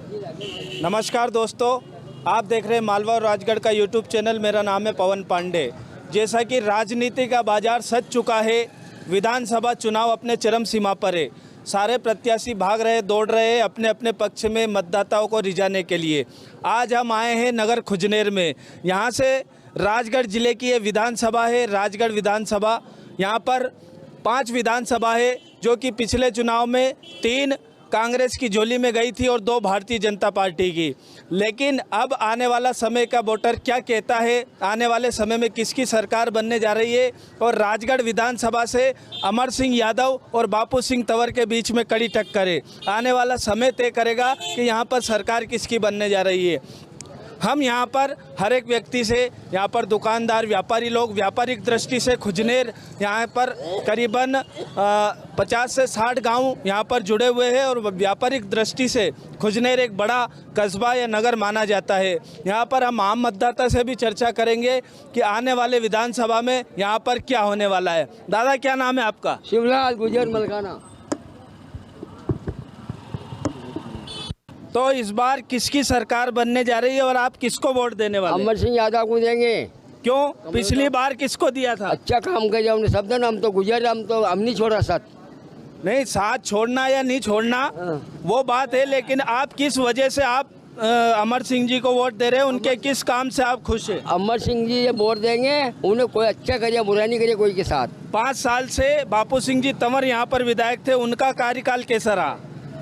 नमस्कार दोस्तों, आप देख रहे हैं मालवा और राजगढ़ का यूट्यूब चैनल। मेरा नाम है पवन पांडे। जैसा कि राजनीति का बाजार सज चुका है, विधानसभा चुनाव अपने चरम सीमा पर है। सारे प्रत्याशी भाग रहे, दौड़ रहे हैं अपने अपने पक्ष में मतदाताओं को रिझाने के लिए। आज हम आए हैं नगर खुजनेर में। यहाँ से राजगढ़ जिले की ये विधानसभा है, राजगढ़ विधानसभा। यहाँ पर 5 विधानसभा है, जो कि पिछले चुनाव में 3 कांग्रेस की झोली में गई थी और 2 भारतीय जनता पार्टी की। लेकिन अब आने वाला समय का वोटर क्या कहता है, आने वाले समय में किसकी सरकार बनने जा रही है, और राजगढ़ विधानसभा से अमर सिंह यादव और बापू सिंह तंवर के बीच में कड़ी टक्कर है। आने वाला समय तय करेगा कि यहाँ पर सरकार किसकी बनने जा रही है। हम यहाँ पर हर एक व्यक्ति से, यहाँ पर दुकानदार, व्यापारी लोग, व्यापारिक दृष्टि से खुजनेर यहाँ पर करीबन 50 से 60 गांव यहाँ पर जुड़े हुए हैं, और व्यापारिक दृष्टि से खुजनेर एक बड़ा कस्बा या नगर माना जाता है। यहाँ पर हम आम मतदाता से भी चर्चा करेंगे कि आने वाले विधानसभा में यहाँ पर क्या होने वाला है। दादा, क्या नाम है आपका? शिवलाल गुजर मलकाना। तो इस बार किसकी सरकार बनने जा रही है और आप किसको वोट देने वाले? अमर सिंह यादव को देंगे। क्यों? पिछली बार किसको दिया था? अच्छा काम किया हमने, सब दिन हम तो गुजर, हम नहीं छोड़ा साथ। नहीं, साथ छोड़ना या नहीं छोड़ना वो बात है, लेकिन आप किस वजह से आप अमर सिंह जी को वोट दे रहे हैं? उनके किस काम से आप खुश हैं? अमर सिंह जी ये वोट देंगे, उन्हें कोई अच्छा करे, बुरा नहीं करे कोई के साथ। 5 साल से बापू सिंह जी तंवर यहाँ पर विधायक थे, उनका कार्यकाल कैसा रहा?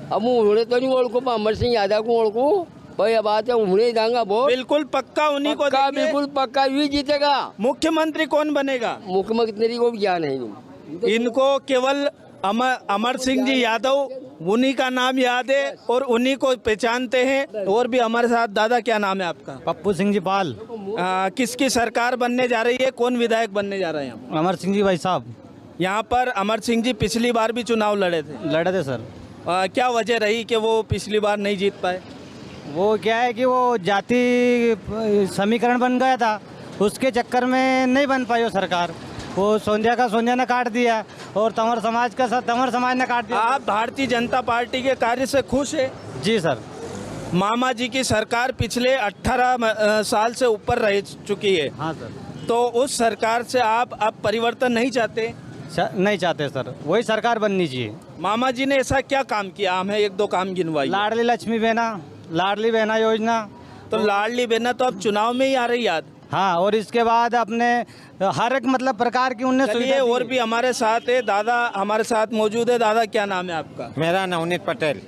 अब उन्हें तो नहीं ओळखू, अमर सिंह यादव को ओळखू भाई। अब बात है उन्हें देंगे वोट। बिल्कुल पक्का उन्हीं को पक्का, देंगे। बिल्कुल पक्का भी जीतेगा। मुख्यमंत्री कौन बनेगा? मुख्यमंत्री को भी ज्ञान है। इनको केवल अमर सिंह जी यादव, उन्हीं का नाम याद है और उन्हीं को पहचानते हैं। और भी हमारे साथ, दादा क्या नाम है आपका? पप्पू सिंह जी पाल। किसकी सरकार बनने जा रही है? कौन विधायक बनने जा रहे हैं? अमर सिंह जी भाई साहब। यहाँ पर अमर सिंह जी पिछली बार भी चुनाव लड़े थे सर। क्या वजह रही कि वो पिछली बार नहीं जीत पाए? वो क्या है कि वो जाति समीकरण बन गया था, उसके चक्कर में नहीं बन पाई वो सरकार। वो सोंधिया का सोंधिया ने काट दिया और तंवर समाज का तंवर समाज ने काट दिया। आप भारतीय जनता पार्टी के कार्य से खुश है? जी सर। मामा जी की सरकार पिछले 18 साल से ऊपर रह चुकी है। हाँ सर। तो उस सरकार से आप अब परिवर्तन नहीं चाहते? नहीं चाहते सर, वही सरकार बननी चाहिए। मामा जी ने ऐसा क्या काम किया? हमें 1-2 काम गिनवाइए। लाडली लक्ष्मी बहना, लाडली बहना योजना। तो लाडली बहना तो अब चुनाव में ही आ रही याद। हाँ, और इसके बाद अपने हर एक मतलब प्रकार की उनने सुविधा। और भी हमारे साथ है, दादा हमारे साथ मौजूद है। दादा क्या नाम है आपका? मेरा नवनीत पटेल।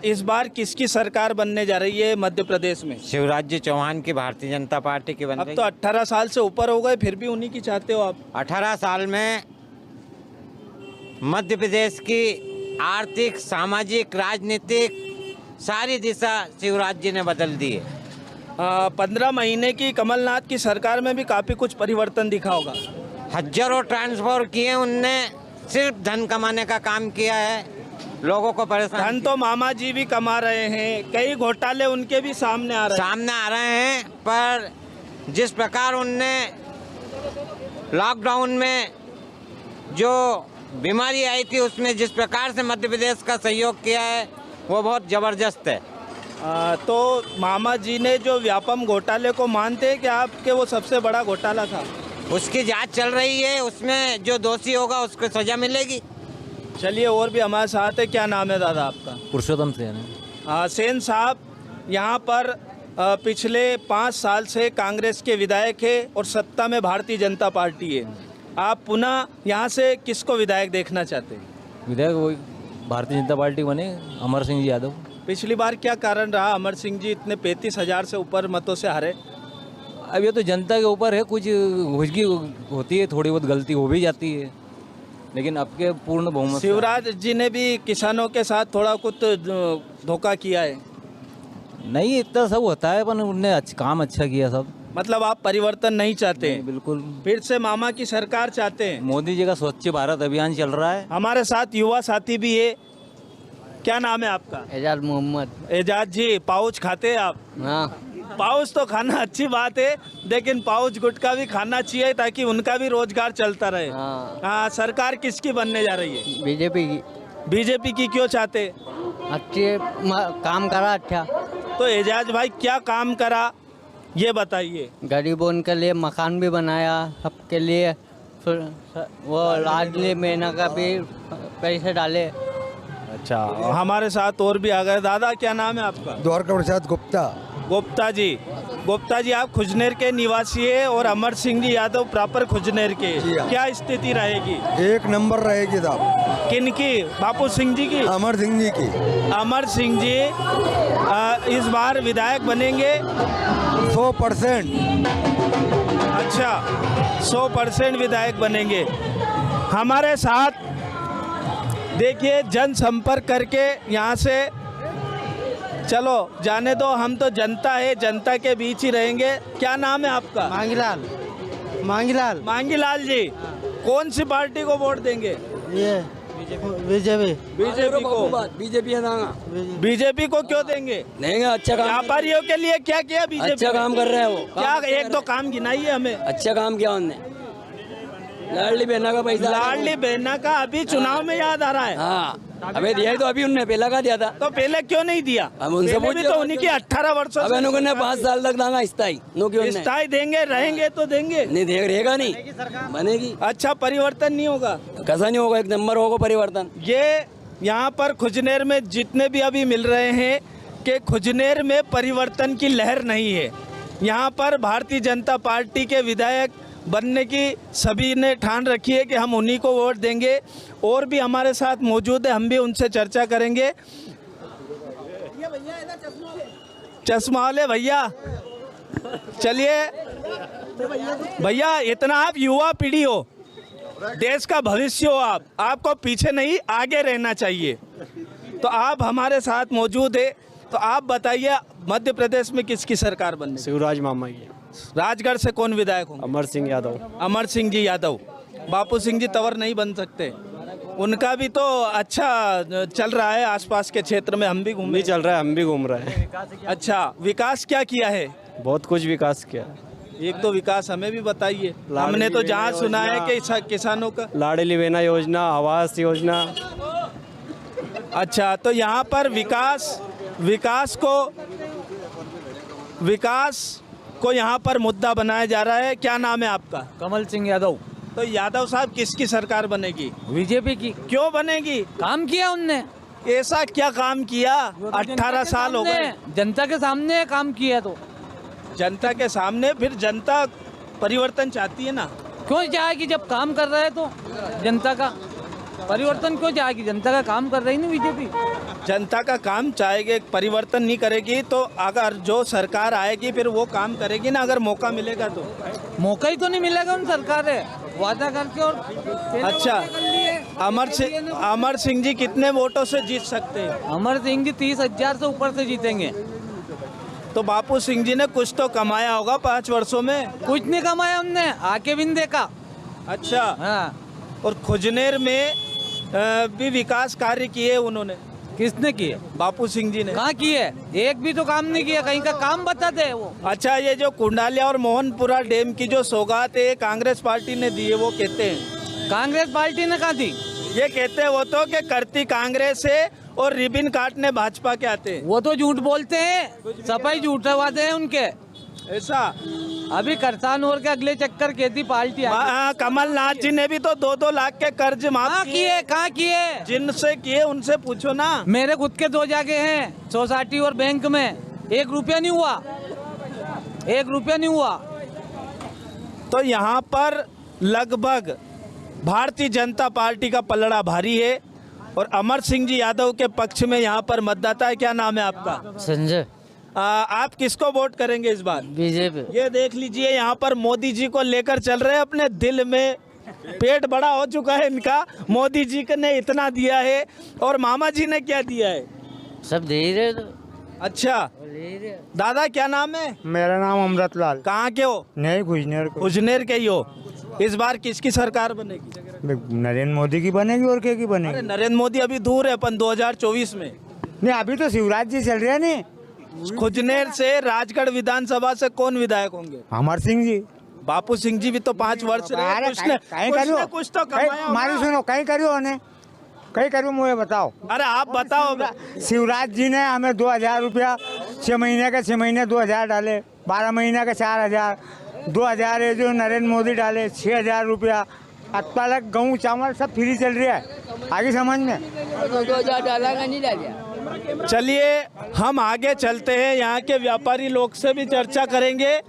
इस बार किसकी सरकार बनने जा रही है मध्य प्रदेश में? शिवराज जी चौहान की भारतीय जनता पार्टी की बन अब रही। तो 18 साल से ऊपर हो गए, फिर भी उन्हीं की चाहते हो आप? 18 साल में मध्य प्रदेश की आर्थिक, सामाजिक, राजनीतिक सारी दिशा शिवराज जी ने बदल दी है। 15 महीने की कमलनाथ की सरकार में भी काफी कुछ परिवर्तन दिखा होगा। हजारों ट्रांसफर किए उनने, सिर्फ धन कमाने का काम किया है, लोगों को परेशान। धन तो मामा जी भी कमा रहे हैं, कई घोटाले उनके भी सामने आ रहे हैं। पर जिस प्रकार उनने लॉकडाउन में जो बीमारी आई थी, उसमें जिस प्रकार से मध्य प्रदेश का सहयोग किया है, वो बहुत जबरदस्त है। तो मामा जी ने जो व्यापम घोटाले को मानते हैं कि आपके वो सबसे बड़ा घोटाला था? उसकी जांच चल रही है, उसमें जो दोषी होगा उसको सजा मिलेगी। चलिए, और भी हमारे साथ है। क्या नाम है दादा आपका? पुरुषोत्तम सेन। सेन साहब, यहाँ पर पिछले 5 साल से कांग्रेस के विधायक है और सत्ता में भारतीय जनता पार्टी है। आप पुनः यहाँ से किसको विधायक देखना चाहते हैं? विधायक वही भारतीय जनता पार्टी बने, अमर सिंह जी यादव। पिछली बार क्या कारण रहा? अमर सिंह जी इतने 35,000 से ऊपर मतों से हारे। अब ये तो जनता के ऊपर है, कुछ घुसगी होती है, थोड़ी बहुत गलती हो भी जाती है, लेकिन अब के पूर्ण बहुमत। शिवराज जी ने भी किसानों के साथ थोड़ा कुछ धोखा किया है। नहीं, इतना सब होता है, पर उनने काम अच्छा किया सब। मतलब आप परिवर्तन नहीं चाहते? बिल्कुल। फिर से मामा की सरकार चाहते हैं? मोदी जी का स्वच्छ भारत अभियान चल रहा है। हमारे साथ युवा साथी भी है। क्या नाम है आपका? एजाज मोहम्मद। एजाज जी, पाउच खाते हैं आप? हाँ। पाउच तो खाना अच्छी बात है, लेकिन पाउच गुटखा भी खाना चाहिए ताकि उनका भी रोजगार चलता रहे। हाँ। सरकार किसकी बनने जा रही है? बीजेपी की। बीजेपी की क्यों चाहते? अच्छे काम करा, अच्छा तो एजाज भाई क्या काम करा ये बताइए। गरीबों के लिए मकान भी बनाया, सबके लिए। फिर वो लाडली बहना का भी पैसे डाले। अच्छा, हमारे साथ और भी आ गए। दादा क्या नाम है आपका? द्वारका प्रसाद गुप्ता। गुप्ता जी, गुप्ता जी आप खुजनेर के निवासी है और अमर सिंह जी यादव प्रॉपर खुजनेर के। जी हाँ। क्या स्थिति रहेगी? एक नंबर रहेगी साहब। किनकी? बापू सिंह जी की? अमर सिंह जी की। अमर सिंह जी इस बार विधायक बनेंगे 100%। अच्छा, 100% विधायक बनेंगे। हमारे साथ देखिए जनसंपर्क करके यहाँ से चलो जाने दो, हम तो जनता है, जनता के बीच ही रहेंगे। क्या नाम है आपका? मांगीलाल। मांगीलाल। मांगीलाल जी, कौन सी पार्टी को वोट देंगे? ये बीजेपी। बीजेपी को। बीजेपी है ना? बीजेपी को क्यों देंगे? नहीं, अच्छा काम, व्यापारियों के लिए क्या किया बीजेपी? अच्छा काम कर रहे हैं वो। क्या एक दो काम गिनाइए हमें। अच्छा काम किया उनने। लाडली बहना का पैसा, लाडली बहना का अभी चुनाव में याद आ रहा है। हाँ अबे दिया ही तो अभी उनने पहला का दिया था। तो पहले क्यों नहीं दिया? हम उनसे पहले भी पूछ तो उन्हीं की 18 वर्षों अब इनको ने 5 साल तक दांगा स्थाई नो क्यों नहीं स्थायी देंगे, रहेंगे तो देंगे। नहीं रहेगा नहीं, बनेगी। अच्छा, परिवर्तन नहीं होगा? कैसा नहीं होगा, एक नंबर होगा परिवर्तन। ये यहाँ पर खुजनेर में जितने भी अभी मिल रहे हैं कि खुजनेर में परिवर्तन की लहर नहीं है। यहाँ पर भारतीय जनता पार्टी के विधायक बनने की सभी ने ठान रखी है कि हम उन्हीं को वोट देंगे। और भी हमारे साथ मौजूद है, हम भी उनसे चर्चा करेंगे। चश्मा वाले भैया, चलिए भैया, इतना आप युवा पीढ़ी हो, देश का भविष्य हो, आपको पीछे नहीं आगे रहना चाहिए। तो आप हमारे साथ मौजूद है, तो आप बताइए मध्य प्रदेश में किसकी सरकार बनने? शिवराज मामा की। राजगढ़ से कौन विधायक होंगे? अमर सिंह यादव। अमर सिंह जी यादव। बापू सिंह जी तंवर नहीं बन सकते? उनका भी तो अच्छा चल रहा है आसपास के क्षेत्र में, हम भी घूमे। चल रहा है, हम भी घूम रहे हैं। अच्छा, विकास क्या किया है? बहुत कुछ विकास किया। एक दो विकास हमें भी बताइए। हमने तो जहाँ सुना है कि किसानों का लाडली बहना योजना, आवास योजना। अच्छा, तो यहाँ पर विकास को यहाँ पर मुद्दा बनाया जा रहा है। क्या नाम है आपका? कमल सिंह यादव। तो यादव साहब किसकी सरकार बनेगी? बीजेपी की। क्यों बनेगी? काम किया उनने। ऐसा क्या काम किया? 18 साल हो गए। जनता के सामने काम किया। तो जनता के सामने, फिर जनता परिवर्तन चाहती है ना? क्यों चाहेगी जब काम कर रहा है तो? जनता का परिवर्तन क्यों चाहेगी? जनता का काम कर रही ना बीजेपी। जनता का काम चाहेगी, परिवर्तन नहीं करेगी तो अगर जो सरकार आएगी फिर वो काम करेगी ना, अगर मौका मिलेगा तो। मौका ही तो नहीं मिलेगा उन सरकार है वादा करके और अच्छा, अमर सिंह जी कितने वोटों से जीत सकते हैं? अमर सिंह जी 30,000 से ऊपर से जीतेंगे। तो बापू सिंह जी ने कुछ तो कमाया होगा 5 वर्षों में। कुछ नहीं कमाया उनने, आके भी नहीं देखा। अच्छा, हाँ, और खुजनेर में भी विकास कार्य किए उन्होंने। किसने किए? बापू सिंह जी ने। कहाँ किए? एक भी तो काम नहीं किया, कहीं का काम बता दे वो। अच्छा, ये जो कुंडालिया और मोहनपुरा डैम की जो सौगात है कांग्रेस पार्टी ने दी है, वो कहते हैं कांग्रेस पार्टी ने कहा दी? ये कहते हैं वो तो कि करती कांग्रेस है और रिबिन काटने भाजपा के आते हैं। वो तो झूठ बोलते हैं, सफाई झूठवादे हैं उनके। ऐसा अभी करसान और के अगले चक्कर कहती पार्टी कमलनाथ जी ने भी तो 2-2 लाख के कर्ज माफ किए। कहाँ किए? जिनसे किए उनसे पूछो ना। मेरे खुद के 2 जगह हैं, सोसाइटी और बैंक में, 1 रुपया नहीं हुआ, 1 रुपया नहीं हुआ। तो यहाँ पर लगभग भारतीय जनता पार्टी का पलड़ा भारी है और अमर सिंह जी यादव के पक्ष में यहाँ पर मतदाता है। क्या नाम है आपका? संजय। आप किसको वोट करेंगे इस बार? बीजेपी। ये देख लीजिए, यहाँ पर मोदी जी को लेकर चल रहे हैं, अपने दिल में पेट बड़ा हो चुका है इनका। मोदी जी ने इतना दिया है और मामा जी ने क्या दिया है? सब दे ही रहे तो। अच्छा, दादा क्या नाम है? मेरा नाम अमृतलाल। कहाँ के हो? नहीं, खुजनेर को। खुजनेर के ही हो। इस बार किसकी सरकार बनेगी? नरेंद्र मोदी की बनेगी और क्या की अरे बनेगी? नरेंद्र मोदी अभी दूर है, अपन 2024 में। नहीं, अभी तो शिवराज जी चल रहे हैं। नहीं, खुजनेर से राजगढ़ विधानसभा से कौन विधायक होंगे? अमर सिंह जी। बापू सिंह जी भी तो 5 वर्ष रहे, कुछ तो कमाया मारी होगा। सुनो, कहीं करियो ने, कहीं करियो, मुझे बताओ। अरे आप बताओ। शिवराज जी ने हमें 2000 रुपया 6 महीने का 6 महीने 2,000 डाले, 12 महीने का 4,000, 2,000 है जो नरेंद्र मोदी डाले 6,000 रुपया। अब तक गेहूँ चावल सब फ्री चल रहा है, आगे समझ में। 2,000 डाला का नहीं डाला। चलिए हम आगे चलते हैं, यहाँ के व्यापारी लोग से भी चर्चा करेंगे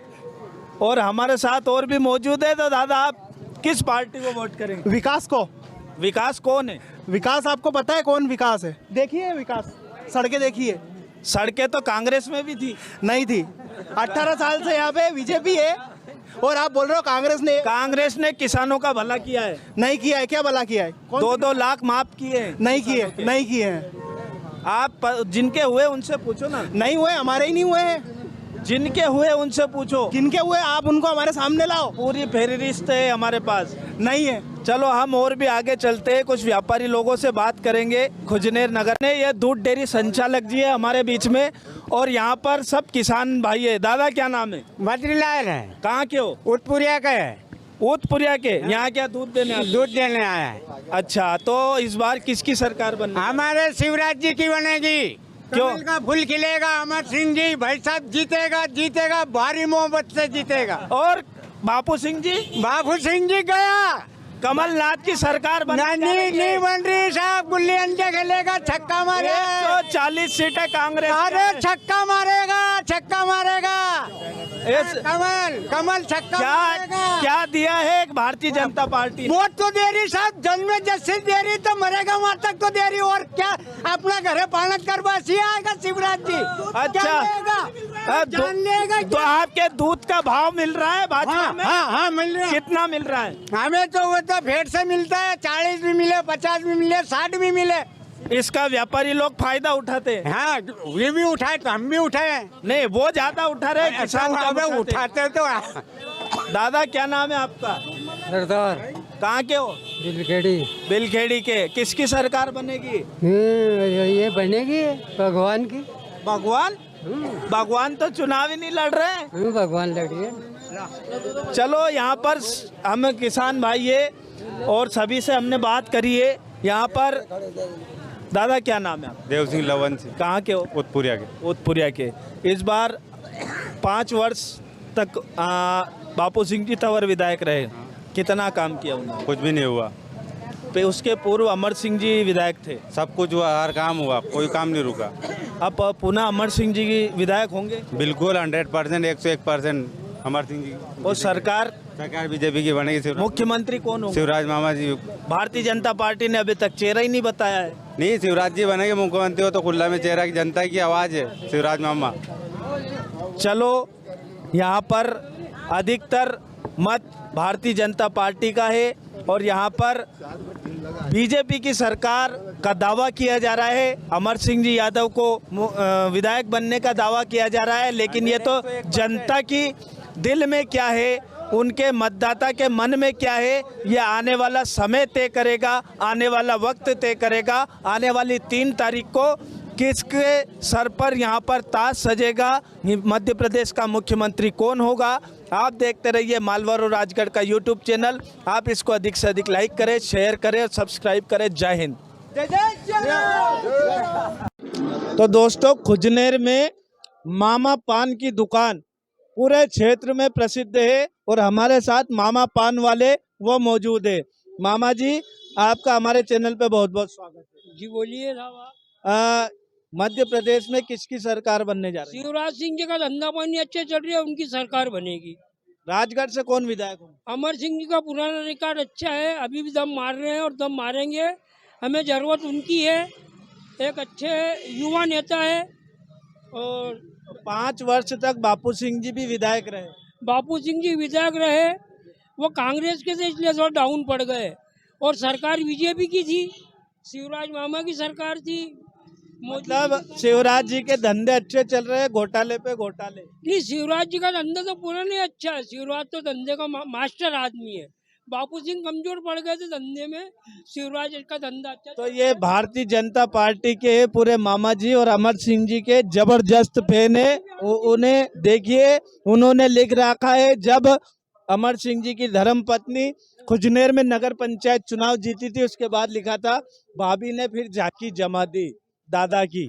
और हमारे साथ और भी मौजूद है। तो दादा आप किस पार्टी को वोट करेंगे? विकास को। विकास कौन है? विकास आपको पता है कौन विकास है? देखिए विकास, सड़कें देखिए। सड़कें तो कांग्रेस में भी थी। नहीं थी, 18 साल से यहाँ पे बीजेपी है और आप बोल रहे हो कांग्रेस ने किसानों का भला किया है? नहीं किया है। क्या भला किया है? 2-2 लाख माफ किए हैं? नहीं किए हैं। आप जिनके हुए उनसे पूछो ना। नहीं हुए, हमारे ही नहीं हुए हैं। जिनके हुए उनसे पूछो। किनके हुए आप उनको हमारे सामने लाओ। पूरी फेहरिस्त है हमारे पास। नहीं है। चलो हम और भी आगे चलते हैं, कुछ व्यापारी लोगों से बात करेंगे। खुजनेर नगर में ये दूध डेयरी संचालक जी है हमारे बीच में और यहाँ पर सब किसान भाई है। दादा क्या नाम है? बद्रीलाल है, कहाँ के हो? उत्तपुरिया का है। उत्तपुरिया के। यहाँ क्या दूध देने आते? दूध देने आया है। अच्छा, तो इस बार किसकी सरकार बननी? हमारे शिवराज जी की बनेगी। क्यों? कमल का फूल खिलेगा, अमर सिंह जी भाई साहब जीतेगा, भारी मोहब्बत से जीतेगा। और बापू सिंह जी? बाबू सिंह जी गया, कमलनाथ की सरकार नहीं बन रही साहब। गुल्ली अंडे खेलेगा, छक्का मारेगा। 140 सीटें कांग्रेस। अरे छक्का मारेगा। कमल छक्का मारेगा। क्या दिया है भारतीय जनता पार्टी ने? वोट तो दे रही साहब, जन्म जैसे दे रही तो मरेगा वहाँ तक तो दे रही। और क्या अपना घर पालक कर बस आएगा शिवराज जी। अच्छा, जान लेगा तो आपके दूध का भाव मिल रहा है भाजपा में? हाँ मिल रहा है। कितना मिल रहा है? हमें तो वो तो भेड़ से मिलता है, 40 भी मिले, 50 भी मिले, 60 भी मिले। इसका व्यापारी लोग फायदा उठाते हैं। हाँ ये भी उठाए तो हम भी उठाए। नहीं, वो ज्यादा उठा रहे, किसान कम उठाते तो। दादा क्या नाम है आपका? सरदार। कहाँ के हो? बिलखेड़ी के। किसकी सरकार बनेगी? ये बनेगी भगवान की। भगवान तो चुनाव ही नहीं लड़ रहे। भगवान लड़िए। चलो यहाँ पर हम किसान भाई है और सभी से हमने बात करी है। यहाँ पर दादा क्या नाम है? देव सिंह लवन से। कहाँ के हो? उत्तपुरिया के। इस बार 5 वर्ष तक बापू सिंह जी तंवर विधायक रहे। कितना काम किया उन्होंने? कुछ भी नहीं हुआ। उसके पूर्व अमर सिंह जी विधायक थे। सब कुछ हुआ, हर काम हुआ, कोई काम नहीं रुका। अब पुनः अमर सिंह जी की विधायक होंगे? बिल्कुल 100%, 101% अमर सिंह जी। और सरकार बीजेपी की बनेगी। मुख्यमंत्री कौन होंगे? शिवराज मामा जी। भारतीय जनता पार्टी ने अभी तक चेहरा ही नहीं बताया है। नहीं, शिवराज जी बनेंगे मुख्यमंत्री। हो तो खुला में चेहरा की जनता की आवाज है शिवराज मामा। चलो यहाँ पर अधिकतर मत भारतीय जनता पार्टी का है और यहाँ पर बीजेपी की सरकार का दावा किया जा रहा है। अमर सिंह जी यादव को विधायक बनने का दावा किया जा रहा है, लेकिन ये तो जनता की दिल में क्या है, उनके मतदाता के मन में क्या है, ये आने वाला समय तय करेगा, आने वाला वक्त तय करेगा। आने वाली 3 तारीख को किसके सर पर यहाँ पर ताज सजेगा, मध्य प्रदेश का मुख्यमंत्री कौन होगा। आप देखते रहिए मालवा और राजगढ़ का यूट्यूब चैनल। आप इसको अधिक से अधिक लाइक करें, शेयर करें और सब्सक्राइब करें। जय हिंद। तो दोस्तों, खुजनेर में मामा पान की दुकान पूरे क्षेत्र में प्रसिद्ध है और हमारे साथ मामा पान वाले वो मौजूद है। मामा जी, आपका हमारे चैनल पे बहुत बहुत स्वागत है। जी बोलिए साहब। मध्य प्रदेश में किसकी सरकार बनने जा रही है? शिवराज सिंह जी का धंधा पानी अच्छे चल रही है, उनकी सरकार बनेगी। राजगढ़ से कौन विधायक होंगे? अमर सिंह जी का पुराना रिकॉर्ड अच्छा है, अभी भी दम मार रहे हैं और दम मारेंगे। हमें जरूरत उनकी है, एक अच्छे युवा नेता है। और 5 वर्ष तक बापू सिंह जी भी विधायक रहे। बापू सिंह जी विधायक रहे, वो कांग्रेस के थे इसलिए थोड़ा डाउन पड़ गए। और सरकार बीजेपी की थी, शिवराज मामा की सरकार थी। मतलब शिवराज जी के धंधे अच्छे चल रहे हैं, घोटाले पे घोटाले नहीं। शिवराज जी का धंधा तो पूरा नहीं अच्छा है। शिवराज तो धंधे का मास्टर आदमी है। बापू सिंह कमजोर पड़ गए थे धंधे में, शिवराज का धंधा अच्छा। तो ये भारतीय जनता पार्टी के पूरे मामा जी और अमर सिंह जी के जबरदस्त फैन है। उन्हें देखिए, उन्होंने लिख रखा है, जब अमर सिंह जी की धर्म पत्नी खुजनेर में नगर पंचायत चुनाव जीती थी, उसके बाद लिखा था भाभी ने फिर झांकी जमा दी दादा की।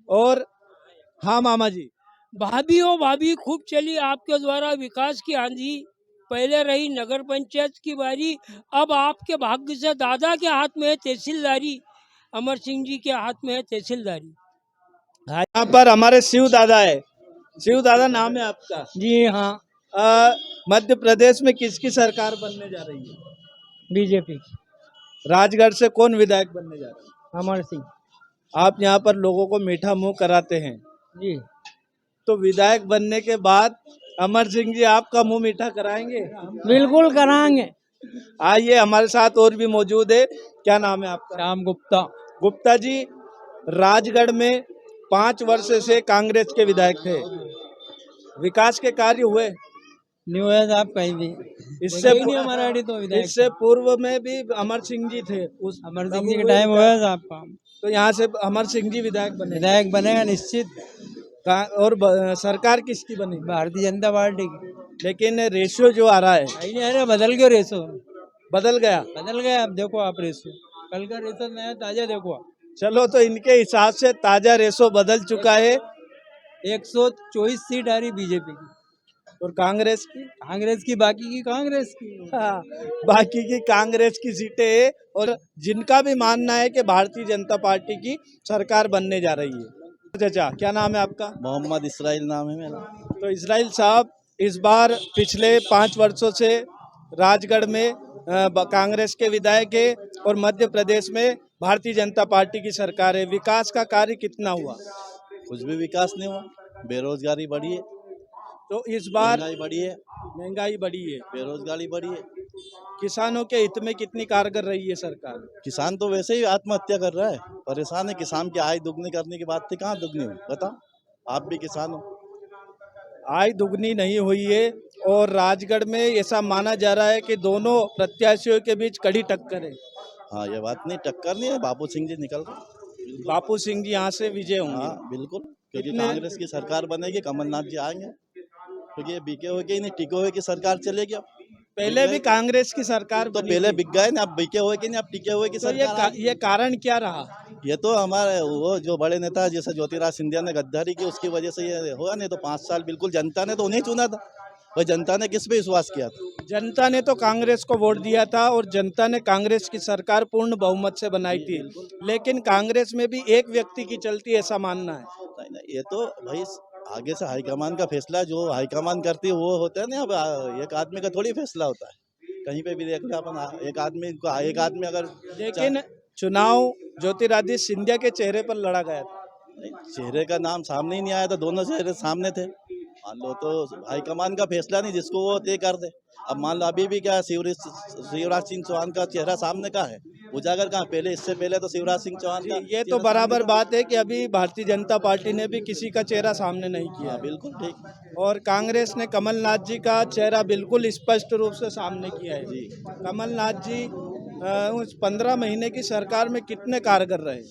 और हाँ मामा जी। भाभी हो भाभी खूब चली आपके द्वारा विकास की आंधी। पहले रही नगर पंचायत की बारी, अब आपके भाग्य से दादा के हाथ में है तहसीलदारी, अमर सिंह जी के हाथ में है तहसीलदारी। यहाँ पर हमारे शिव दादा है। शिव दादा नाम है आपका? जी हाँ, मध्य प्रदेश में किसकी सरकार बनने जा रही है? बीजेपी राजगढ़ से कौन विधायक बनने जा रहा है? अमर सिंह आप यहाँ पर लोगों को मीठा मुंह कराते हैं, जी। तो विधायक बनने के बाद अमर सिंह जी आपका मुंह मीठा कराएंगे? बिल्कुल कराएंगे। आइए, हमारे साथ और भी मौजूद है। क्या नाम है आपका? श्याम गुप्ता। गुप्ता जी, राजगढ़ में 5 वर्ष से कांग्रेस के विधायक थे, विकास के कार्य हुए? न्यू है साहब कहीं भी। इससे हमारा आईडी तो विधायक इससे पूर्व में भी अमर सिंह जी थे। उस अमर सिंह जी के टाइम हुआ साहब काम। तो यहाँ से अमर सिंह जी विधायक बने। विधायक बनेगा निश्चित। और सरकार किसकी बनी? भारतीय जनता पार्टी की। लेकिन रेशियो जो आ रहा है, नहीं अरे बदल गया रेसो, बदल गया। बदल गया। अब देखो आप रेसो, कल का रेसो नया ताजा देखो आप। चलो, तो इनके हिसाब से ताजा रेशो बदल चुका है। 124 सीट आ रही बीजेपी की, और कांग्रेस की? कांग्रेस की बाकी की कांग्रेस की। हाँ, बाकी की कांग्रेस की सीटें है। और जिनका भी मानना है कि भारतीय जनता पार्टी की सरकार बनने जा रही है। चाचा, क्या नाम है आपका? मोहम्मद इसराइल नाम है मेरा। तो इसराइल साहब, इस बार पिछले 5 वर्षों से राजगढ़ में कांग्रेस के विधायक है और मध्य प्रदेश में भारतीय जनता पार्टी की सरकार है। विकास का कार्य कितना हुआ? कुछ भी विकास नहीं हुआ, बेरोजगारी बढ़ी है। तो इस बार महंगाई बढ़ी है, महंगाई बढ़ी है, बेरोजगारी बढ़ी है। किसानों के हित में कितनी कारगर रही है सरकार? किसान तो वैसे ही आत्महत्या कर रहा है, परेशान है। किसान की आय दुगनी करने की बात थी, कहाँ दुगनी हुई बताओ? आप भी किसान हो। आय दुगनी नहीं हुई है और राजगढ़ में ऐसा माना जा रहा है कि दोनों प्रत्याशियों के बीच कड़ी टक्कर है। हाँ, ये बात नहीं, टक्कर नहीं है। बापू सिंह जी निकल रहे। बापू सिंह जी यहाँ से विजय होंगे। हाँ बिल्कुल, क्योंकि कितने- कांग्रेस की सरकार बनेगी, कमलनाथ जी आएंगे। क्योंकि ये बिके हुए की नहीं, टिके हुए की सरकार चलेगी। अब पहले भी कांग्रेस की सरकार तो बनी पहले थी। बिक गए ना, अब बिके हुए की नहीं, अब टिके हुए की तो सरकार आएगी। ये कारण क्या रहा? ये तो हमारे वो जो बड़े नेता जैसे ज्योतिराज सिंधिया ने गद्दारी की, उसकी वजह से ये हुआ। नहीं तो 5 साल बिल्कुल जनता ने तो उन्हें चुना था। और जनता ने किस पे विश्वास किया था? जनता ने तो कांग्रेस को वोट दिया था और जनता ने कांग्रेस की सरकार पूर्ण बहुमत से बनाई थी। लेकिन कांग्रेस में भी एक व्यक्ति की चलती, ऐसा मानना है। नहीं नहीं, ये तो भाई आगे से हाईकमान का फैसला, जो हाईकमान करती है वो होता है ना। अब एक आदमी का थोड़ी फैसला होता है। कहीं पे भी देख लो अपन, एक आदमी अगर लेकिन चुनाव ज्योतिरादित्य सिंधिया के चेहरे पर लड़ा गया था। चेहरे का नाम सामने ही नहीं आया था, दोनों चेहरे सामने थे। मान लो तो हाईकमान का फैसला नहीं, जिसको वो तय कर दे। अब मान लो अभी भी क्या शिवराज सिंह चौहान का चेहरा सामने का है, उजागर कहाँ? पहले, इससे पहले तो शिवराज सिंह चौहान का ये तो बराबर बात है कि अभी भारतीय जनता पार्टी ने भी किसी का चेहरा सामने नहीं किया। हाँ, बिल्कुल ठीक। और कांग्रेस ने कमलनाथ जी का चेहरा बिल्कुल स्पष्ट रूप से सामने किया है। जी। कमलनाथ जी उस 15 महीने की सरकार में कितने कारगर रहे?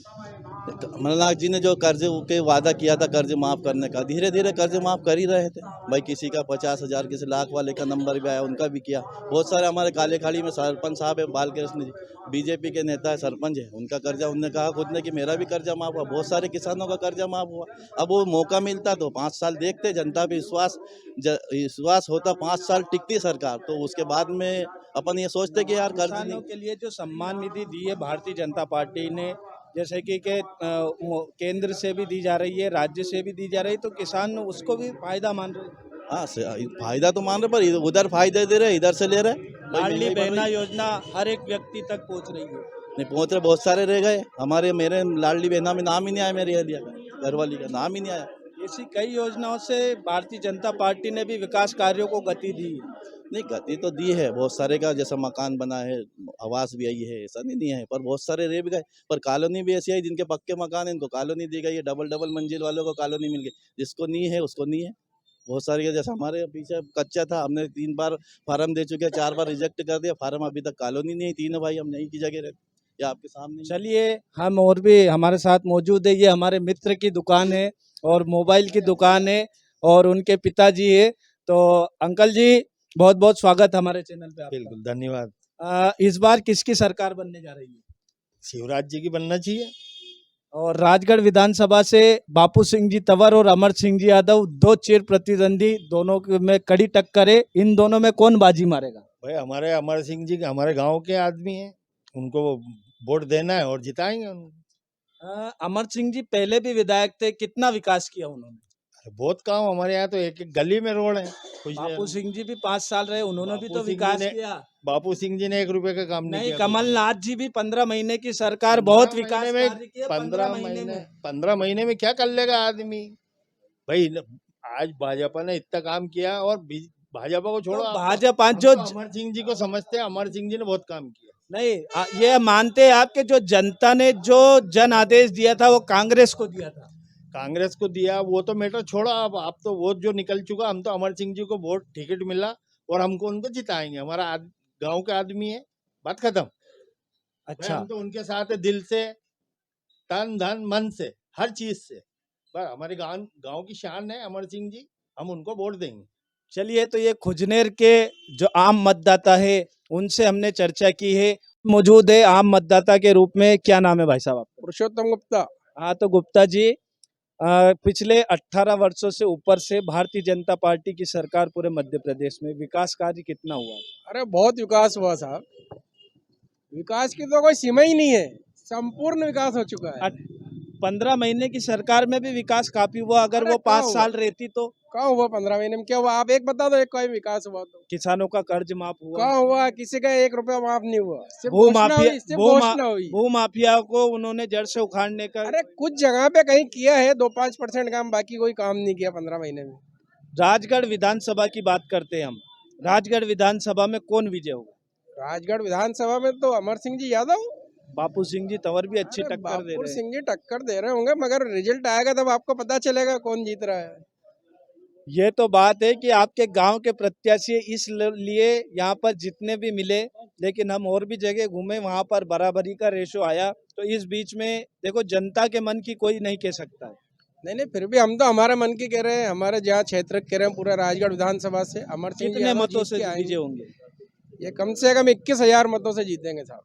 कमलनाथ जी ने जो कर्ज के वादा किया था कर्ज माफ करने का, धीरे धीरे कर्ज माफ कर ही रहे थे भाई। किसी का 50,000, किसी लाख वाले का नंबर भी आया, उनका भी किया। बहुत सारे हमारे काले खाड़ी में सरपंच साहब है, बालकृष्ण जी, बीजेपी के नेता है, सरपंच है, उनका कर्जा उनने कहा खुद ने कि मेरा भी कर्जा माफ हुआ। बहुत सारे किसानों का कर्जा माफ हुआ। अब वो मौका मिलता तो 5 साल देखते, जनता पे विश्वास होता, 5 साल टिकती सरकार, तो उसके बाद में अपन ये सोचते कि यार कर्ज किसानों के लिए जो सम्मान निधि दी है भारतीय जनता पार्टी ने, जैसे कि केंद्र से भी दी जा रही है, राज्य से भी दी जा रही है, तो किसान उसको भी फायदा मान रहे हैं। हाँ, फायदा तो मान रहे, पर उधर फायदे दे रहे, इधर से ले रहे। लाडली बहना योजना हर एक व्यक्ति तक पहुंच रही है। नहीं पहुँच रहे, बहुत सारे रह गए। मेरे लाडली बहना में नाम ही नहीं आया, मेरे एरिया का घरवाली का नाम ही नहीं आया। ऐसी कई योजनाओं से भारतीय जनता पार्टी ने भी विकास कार्यों को गति दी है। नहीं, गति तो दी है बहुत सारे का, जैसा मकान बना है, आवास भी आई है, ऐसा नहीं है, पर बहुत सारे रह भी गए। पर कॉलोनी भी ऐसी है जिनके पक्के मकान है, इनको कॉलोनी दी गई है, डबल मंजिल वालों को कॉलोनी मिल गई, जिसको नहीं है उसको नहीं है। बहुत सारी का, जैसा हमारे पीछे कच्चा था, हमने 3 बार फार्म दे चुके हैं, 4 बार रिजेक्ट कर दिया फार्म, अभी तक कॉलोनी नहीं है। तीनों भाई हम यहीं की जगह रहते, ये आपके सामने। चलिए, हम और भी हमारे साथ मौजूद है। ये हमारे मित्र की दुकान है और मोबाइल की दुकान है और उनके पिताजी है। तो अंकल जी, बहुत बहुत स्वागत हमारे चैनल पे आपका। बिल्कुल, धन्यवाद। इस बार किसकी सरकार बनने जा रही है? शिवराज जी की बनना चाहिए। और राजगढ़ विधानसभा से बापू सिंह जी तंवर और अमर सिंह जी यादव दो चिर प्रतिद्वंदी, दोनों में कड़ी टक्कर है। इन दोनों में कौन बाजी मारेगा? भाई हमारे अमर सिंह जी हमारे गांव के आदमी हैं, उनको वोट देना है और जिताएंगे उनको। अमर सिंह जी पहले भी विधायक थे, कितना विकास किया उन्होंने? अरे बहुत काम हमारे यहाँ तो एक एक गली में रोड है। कुछ बापू सिंह जी भी 5 साल रहे, उन्होंने भी बापू तो सिंह जी विकास ने- किया। बापू सिंह जी ने 1 रुपए का काम नहीं नहीं, किया। कमलनाथ जी भी 15 महीने की सरकार, बहुत 15 विकास महीने में- कार्य किए 15 महीने 15 महीने में क्या कर लेगा आदमी भाई। आज भाजपा ने इतना काम किया और भाजपा को छोड़ो, तो आप- भाजपा हम जो तो अमर सिंह जी को समझते हैं, अमर सिंह जी ने बहुत काम किया। नहीं, ये मानते हैं आपके जो जनता ने जो जन आदेश दिया था वो कांग्रेस को दिया था? कांग्रेस को दिया वो तो मैटर छोड़ो, आप तो वोट जो निकल चुका, हम तो अमर सिंह जी को वोट टिकट मिला और हमको उनको जिताएंगे। हमारा गांव का आदमी है, बात खत्म। अच्छा, हम तो उनके साथ है, दिल से, तन धन मन से, हर चीज से। बस हमारे गांव की शान है अमर सिंह जी, हम उनको वोट देंगे। चलिए, तो ये खुजनेर के जो आम मतदाता है उनसे हमने चर्चा की है। मौजूद है आम मतदाता के रूप में। क्या नाम है भाई साहब आपका? पुरुषोत्तम गुप्ता। हाँ, तो गुप्ता जी, पिछले 18 वर्षों से ऊपर से भारतीय जनता पार्टी की सरकार पूरे मध्य प्रदेश में, विकास कार्य कितना हुआ है? अरे बहुत विकास हुआ साहब, विकास की तो कोई सीमा ही नहीं है, संपूर्ण विकास हो चुका है। 15 महीने की सरकार में भी विकास काफी हुआ। अगर अरे वो कहाँ 5 साल रहती तो? कहाँ हुआ 15 महीने में? क्या हुआ आप एक बता दो, एक कोई विकास हुआ तो? किसानों का कर्ज माफ हुआ, कहाँ हुआ? किसी का 1 रुपया माफ नहीं हुआ, सिर्फ भू घोषणा माफिया हुई, सिर्फ घोषणा हुई। भू माफिया को उन्होंने जड़ से उखाड़ने का। अरे कुछ जगह पे कहीं किया है 2-5% काम, बाकी कोई काम नहीं किया 15 महीने में। राजगढ़ विधानसभा की बात करते हैं हम। राजगढ़ विधानसभा में कौन विजय होगा? राजगढ़ विधानसभा में तो अमर सिंह जी यादव, बापू सिंह जी तंवर भी अच्छी अरे टक्कर दे बापुर रहे हैं। सिंह जी टक्कर दे रहे होंगे, मगर रिजल्ट आएगा तब आपको पता चलेगा कौन जीत रहा है। ये तो बात है कि आपके गांव के प्रत्याशी इसलिए यहाँ पर जितने भी मिले, लेकिन हम और भी जगह घूमे, वहां पर बराबरी का रेशो आया। तो इस बीच में देखो, जनता के मन की कोई नहीं कह सकता है। नहीं, फिर भी हम तो हमारे मन की कह रहे हैं, हमारे जहाँ क्षेत्र कह रहे हैं, पूरा राजगढ़ विधानसभा से अमर सिंह जी कितने यादव मतों जीत से के आएंगे। विजय होंगे? ये कम से कम 21,000 मतों से जीतेंगे साहब,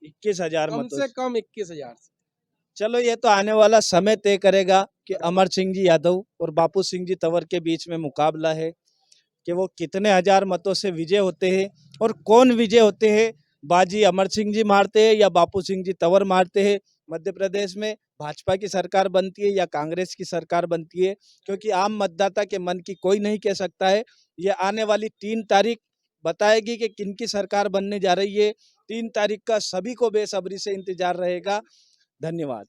21,000 कम मतों से से। कम 21,000 से। चलो, ये तो आने वाला समय तय करेगा कि अमर सिंह जी यादव और बापू सिंह जी तंवर के बीच में मुकाबला है कि वो कितने हजार मतों से विजय होते हैं और कौन विजय होते हैं। बाजी अमर सिंह जी मारते हैं या बापू सिंह जी तंवर मारते हैं? मध्य प्रदेश में भाजपा की सरकार बनती है या कांग्रेस की सरकार बनती है, क्योंकि आम मतदाता के मन की कोई नहीं कह सकता है। ये आने वाली 3 तारीख बताएगी कि किनकी सरकार बनने जा रही है। 3 तारीख का सभी को बेसब्री से इंतजार रहेगा। धन्यवाद।